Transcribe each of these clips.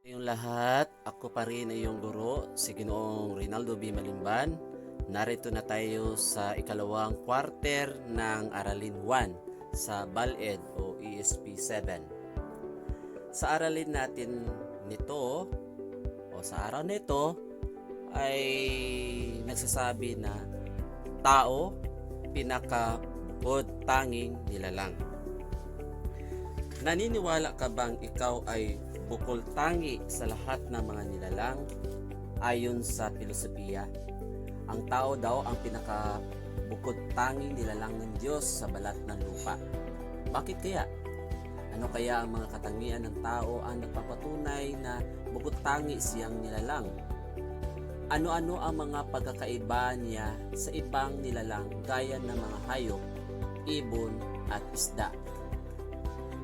Yung lahat, ako pa rin ay iyong guro, si Ginoong Rinaldo B. Malimban. Narito na tayo sa ikalawang quarter ng Aralin 1 sa BALED o ESP 7. Sa aralin natin nito o sa araw nito ay nagsasabi na tao, pinakabukod tanging nilalang. Naniniwala ka bang ikaw ay bukol tangi sa lahat ng mga nilalang? Ayon sa filosofiya, ang tao daw ang pinakabukod tanging nilalang ng Diyos sa balat ng lupa. Bakit kaya? Ano kaya ang mga katangian ng tao ang nagpapatunay na bukod tangi siyang nilalang? Ano-ano ang mga pagkakaiba niya sa ibang nilalang gaya ng mga hayop, ibon at isda?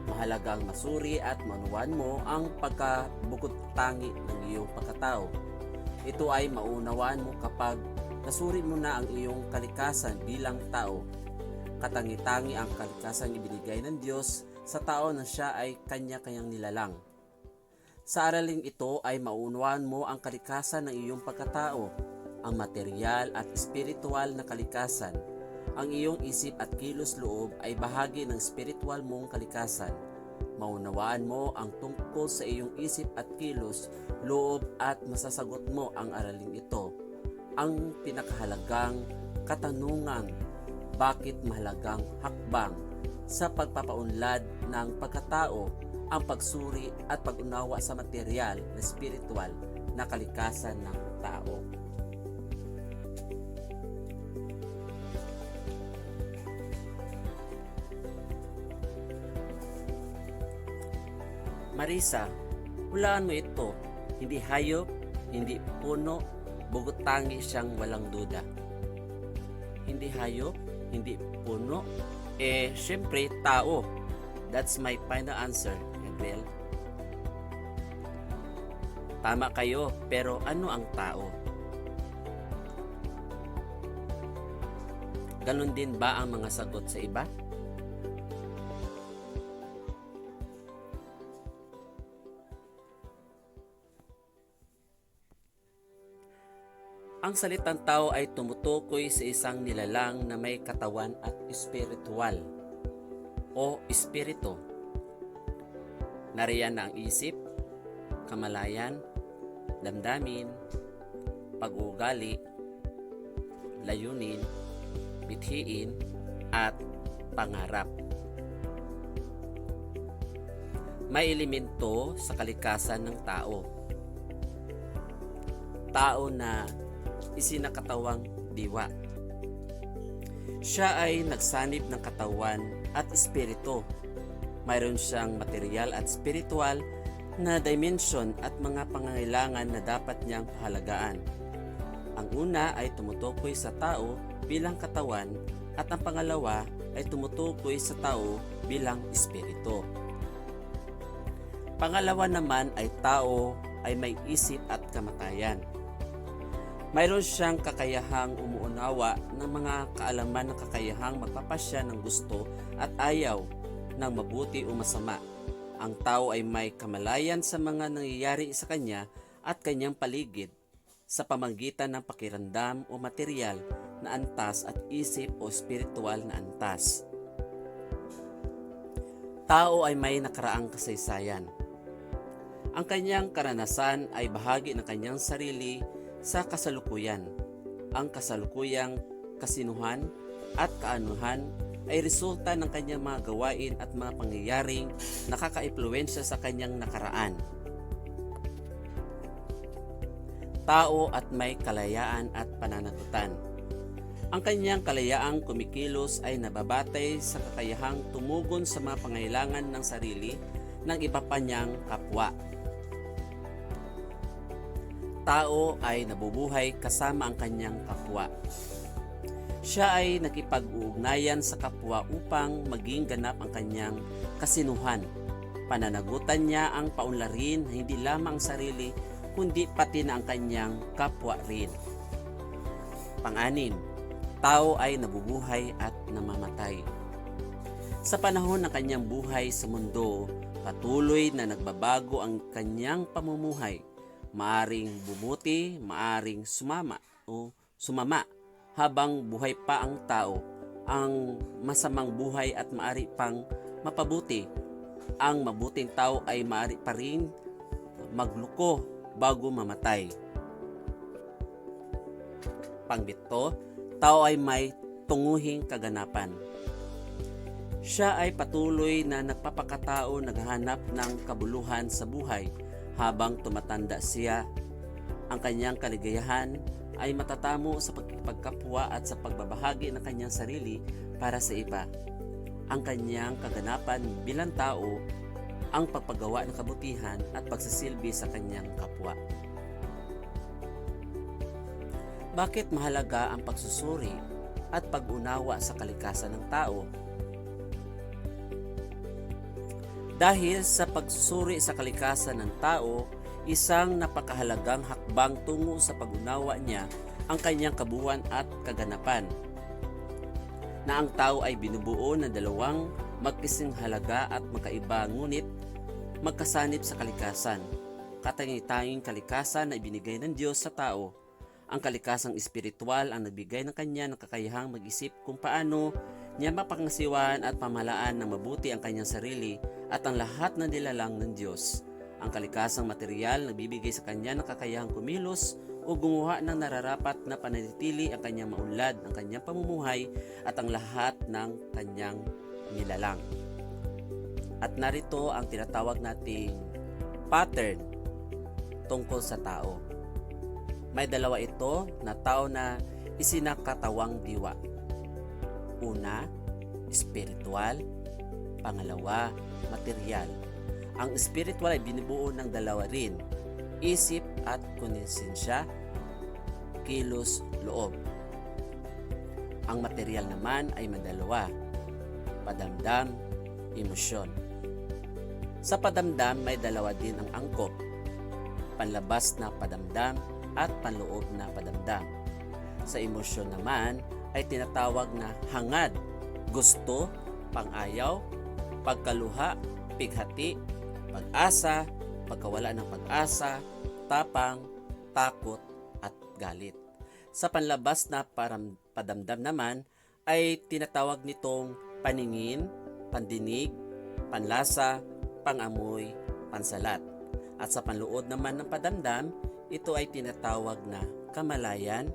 Mahalagang masuri at maunawan mo ang pagkabukod tangi ng iyong pagkatao. Ito ay maunawaan mo kapag nasuri mo na ang iyong kalikasan bilang tao. Katangi-tangi ang kalikasan ibinigay ng Diyos sa tao na siya ay kanya-kanyang nilalang. Sa araling ito ay maunawaan mo ang kalikasan ng iyong pagkatao, ang material at espiritual na kalikasan. Ang iyong isip at kilos loob ay bahagi ng spiritual mong kalikasan. Maunawaan mo ang tungkol sa iyong isip at kilos loob at masasagot mo ang araling ito. Ang pinakahalagang katanungan, bakit mahalagang hakbang sa pagpapaunlad ng pagkatao ang pagsuri at pag-unawa sa material na spiritual na kalikasan ng tao. Marisa, hulaan mo ito. Hindi hayop, hindi puno, bukod tangi siyang walang duda. Hindi hayop, hindi puno, syempre tao. That's my final answer, Gabriel. Tama kayo, pero ano ang tao? Ganon din ba ang mga sagot sa iba? Ang salitang tao ay tumutukoy sa isang nilalang na may katawan at espiritual o espiritu. Nariyan na ang isip, kamalayan, damdamin, pag-uugali, layunin, bithiin, at pangarap. May elemento sa kalikasan ng tao. Tao na isinakatawang diwa. Siya ay nagsanib ng katawan at espiritu. Mayroon siyang material at spiritual na dimension at mga pangangailangan na dapat niyang pahalagaan. Ang una ay tumutukoy sa tao bilang katawan at ang pangalawa ay tumutukoy sa tao bilang espiritu. Pangalawa naman ay tao ay may isip at kamatayan. Mayroon siyang kakayahang umuunawa ng mga kaalaman ng kakayahang magpapasya ng gusto at ayaw ng mabuti o masama. Ang tao ay may kamalayan sa mga nangyayari sa kanya at kanyang paligid sa pamamagitan ng pakiramdam o material na antas at isip o spiritual na antas. Tao ay may nakaraang kasaysayan. Ang kanyang karanasan ay bahagi ng kanyang sarili sa kasalukuyan. Ang kasalukuyang kasinuhan at kaanuhan ay resulta ng kanyang mga gawain at mga pangyayaring nakaka-impluwensya sa kanyang nakaraan. Tao at may kalayaan at pananagutan. Ang kanyang kalayaang kumikilos ay nababatay sa kakayahang tumugon sa mga pangailangan ng sarili ng iba pa niyang kapwa. Tao ay nabubuhay kasama ang kanyang kapwa. Siya ay nakipag-ugnayan sa kapwa upang maging ganap ang kanyang kasinuhan. Pananagutan niya ang paunlarin na hindi lamang sarili kundi pati na ang kanyang kapwa rin. Pang-anim, tao ay nabubuhay at namamatay. Sa panahon ng kanyang buhay sa mundo, Patuloy na nagbabago ang kanyang pamumuhay. Maaring bumuti, maaring sumama habang buhay pa ang tao. Ang masamang buhay at maari pang mapabuti. Ang mabuting tao ay maari pa rin magluko bago mamatay. Pang-7, tao ay may tunguhing kaganapan. Siya ay patuloy na nagpapakatao, naghahanap ng kabuluhan sa buhay. Habang tumatanda siya, ang kanyang kaligayahan ay matatamo sa pagkapwa at sa pagbabahagi ng kanyang sarili para sa iba. Ang kanyang kaganapan bilang tao, ang pagpagawa ng kabutihan at pagsisilbi sa kanyang kapwa. Bakit mahalaga ang pagsusuri at pag-unawa sa kalikasan ng tao? Dahil sa pagsusuri sa kalikasan ng tao, isang napakahalagang hakbang tungo sa pag-unawa niya ang kanyang kabuuan at kaganapan. Na ang tao ay binubuo ng dalawang magkasing halaga at magkaiba ngunit magkasanib sa kalikasan. Katangi-tanging kalikasan na ibinigay ng Diyos sa tao. Ang kalikasang espiritual ang nagbigay ng kanya ng kakayahang mag-isip kung paano niya mapangasiwaan at pamahalaan ng mabuti ang kanyang sarili at ang lahat ng nilalang ng Diyos. Ang kalikasang material nagbibigay sa kanya ng kakayahang kumilos o gumawa ng nararapat na pananatili ang kanyang maunlad, ang kanyang pamumuhay at ang lahat ng kanyang nilalang. At narito ang tinatawag nating pattern tungkol sa tao. May dalawa ito na tao na isinakatawang diwa. Una, spiritual. Pangalawa, material. Ang spiritual ay binubuo ng dalawa rin, isip at konsensya, kilos, loob. Ang material naman ay madalawa, padamdam, emosyon. Sa padamdam may dalawa din ang angkop, panlabas na padamdam at panloob na padamdam. Sa emosyon naman ay tinatawag na hangad, gusto, pang-ayaw, pagkaluha, pighati, pag-asa, pagkawala ng pag-asa, tapang, takot, at galit. Sa panlabas na padamdam naman ay tinatawag nitong paningin, pandinig, panlasa, pangamoy, pansalat. At sa panloob naman ng padamdam, ito ay tinatawag na kamalayan,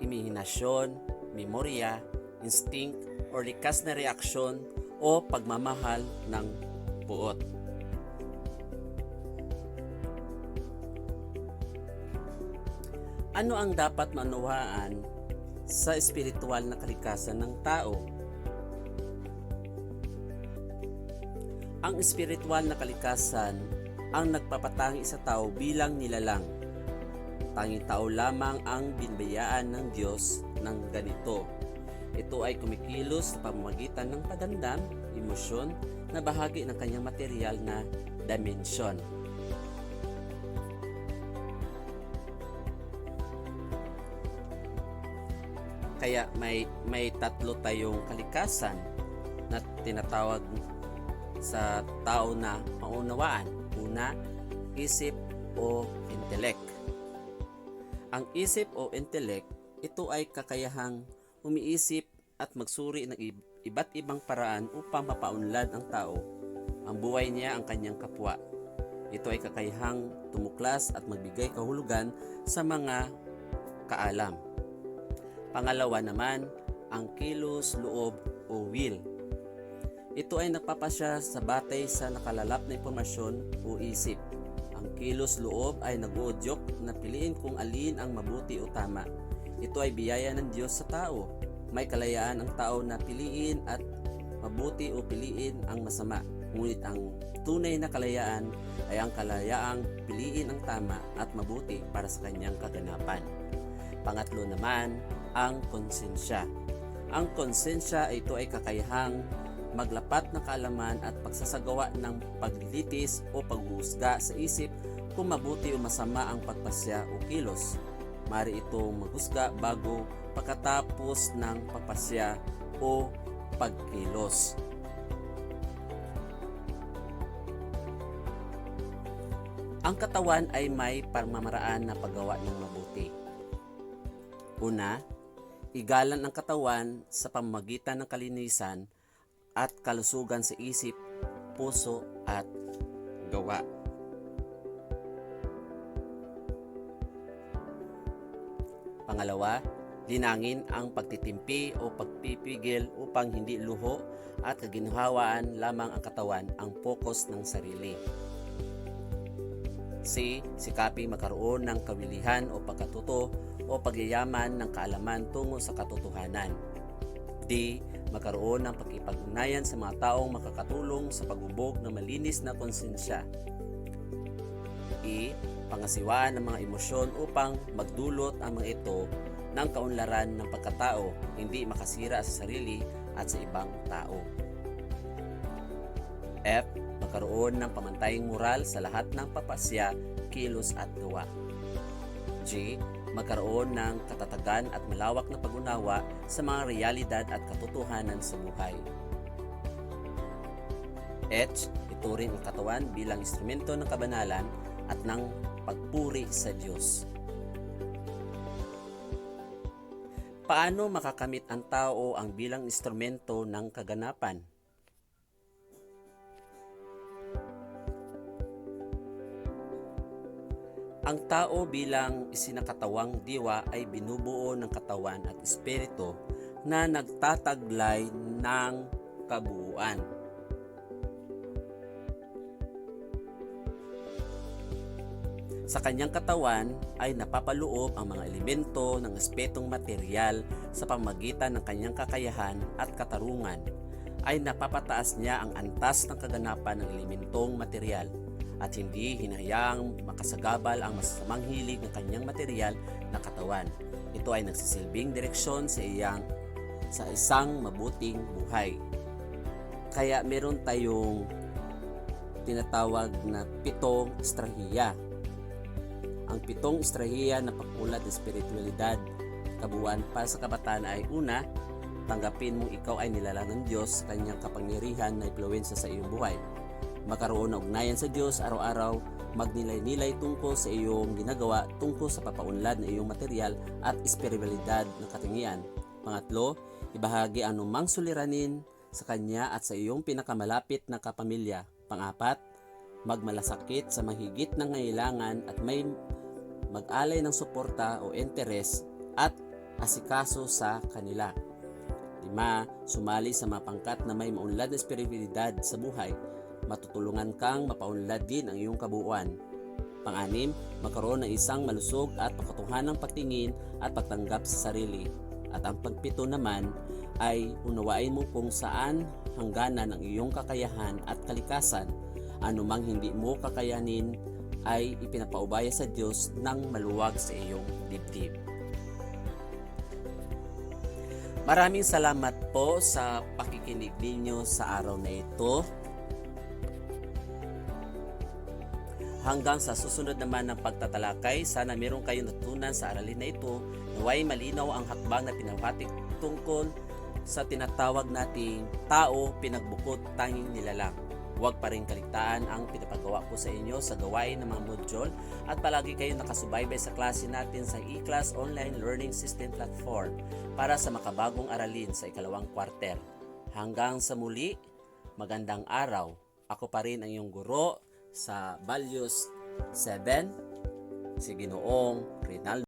imahinasyon, memorya, instinct, o likas na reaksyon o pagmamahal ng buot. Ano ang dapat maunawaan sa espiritual na kalikasan ng tao? Ang espiritual na kalikasan ang nagpapatangi sa tao bilang nilalang. Tanging tao lamang ang binbayaan ng Diyos ng ganito. Ito ay kumikilos sa pamamagitan ng padamdam, emosyon na bahagi ng kanyang material na dimensyon. Kaya may tatlo tayong kalikasan na tinatawag sa tao na maunawaan. Una, isip o intellect. Ang isip o intellect, ito ay kakayahang umiisip at magsuri ng iba't ibang paraan upang mapaunlad ang tao, ang buhay niya, ang kanyang kapwa. Ito ay kakayahang tumuklas at magbigay kahulugan sa mga kaalam. Pangalawa naman, ang kilos, loob o will. Ito ay nagpapasya sa batay sa nakalalap na impormasyon o isip. Ang kilos loob ay nag-uudyok na piliin kung alin ang mabuti o tama. Ito ay biyaya ng Diyos sa tao. May kalayaan ang tao na piliin at mabuti o piliin ang masama. Ngunit ang tunay na kalayaan ay ang kalayaang piliin ang tama at mabuti para sa kanyang kaganapan. Pangatlo naman, ang konsensya. Ang konsensya ito ay kakayahang maglapat ng kaalaman at pagsasagawa ng paglilitis o paghuhusga sa isip kung mabuti o masama ang pagpasya o kilos. Maaari itong maghusga bago pagkatapos ng pagpasya o pagkilos. Ang katawan ay may pamamaraan na paggawa ng mabuti. Una, igalan ang katawan sa pamamagitan ng kalinisan at kalusugan sa isip, puso at gawa. Pangalawa, linangin ang pagtitimpi o pagpipigil upang hindi luho at kaginhawaan lamang ang katawan ang focus ng sarili. C. Sikaping magkaroon ng kawilihan o pagkatuto o pagyayaman ng kaalaman tungo sa katotohanan. D. Magkaroon ng pakikipag-ugnayan sa mga taong makakatulong sa paghubog ng malinis na konsensya. E. Pangasiwaan ng mga emosyon upang magdulot ang mga ito ng kaunlaran ng pagkatao, hindi makasira sa sarili at sa ibang tao. F. Magkaroon ng pamantayang moral sa lahat ng papasya, kilos at gawa. G. Magkaroon ng katatagan at malawak na pag-unawa sa mga realidad at katotohanan sa buhay. H. Ituring ang katawan bilang instrumento ng kabanalan at ng pagpuri sa Diyos. Paano makakamit ang tao ang bilang instrumento ng kaganapan? Ang tao bilang isinakatawang diwa ay binubuo ng katawan at espiritu na nagtataglay ng kabuuan. Sa kanyang katawan ay napapaloob ang mga elemento ng aspetong material sa pamamagitan ng kanyang kakayahan at katarungan. Ay napapataas niya ang antas ng kaganapan ng elementong material at hindi hinahayaang makasagabal ang masasamang hilig ng kanyang material na katawan. Ito ay nagsisilbing direksyon sa isang mabuting buhay. Kaya meron tayong tinatawag na 7 estrahiya. Ang 7 estrahiya na pagkulat ng spiritualidad, kabuuan para sa kabataan ay una, tanggapin mong ikaw ay nilalang ng Diyos sa kanyang kapangyarihan na impluwensya sa iyong buhay. Magkaroon ng ugnayan sa Diyos araw-araw, magnilay-nilay tungkol sa iyong ginagawa tungkol sa papaunlad ng iyong material at espiritualidad ng katingian. Pangatlo, ibahagi ang anumang suliranin sa Kanya at sa iyong pinakamalapit na kapamilya. Pangapat, magmalasakit sa mahigit ng ngailangan at may mag-alay ng suporta o interes at asikaso sa kanila. 5. Sumali sa mga pangkat na may maunlad na espiritualidad sa buhay. Matutulungan kang mapaunlad din ang iyong kabuuan. 6. Magkaroon ng isang malusog at makatotohanang pagtingin at pagtanggap sa sarili. At ang 7 naman ay unawain mo kung saan hangganan ang iyong kakayahan at kalikasan. Anumang hindi mo kakayanin ay ipinapaubaya sa Diyos ng maluwag sa iyong dibdib. Maraming salamat po sa pakikinig ninyo sa araw na ito. Hanggang sa susunod naman ng pagtatalakay, sana meron kayong natutunan sa aralin na ito. Naway malinaw ang hakbang na pinahati tungkol sa tinatawag nating tao pinagbukod tanging nilalang. Huwag pa rin kaligtaan ang pinapagawa ko sa inyo sa gawain ng mga module at palagi kayong nakasubaybay sa klase natin sa eClass Online Learning System Platform para sa makabagong aralin sa ikalawang kwarter. Hanggang sa muli, magandang araw. Ako pa rin ang iyong guro sa Values 7, si Ginoong Rinaldo.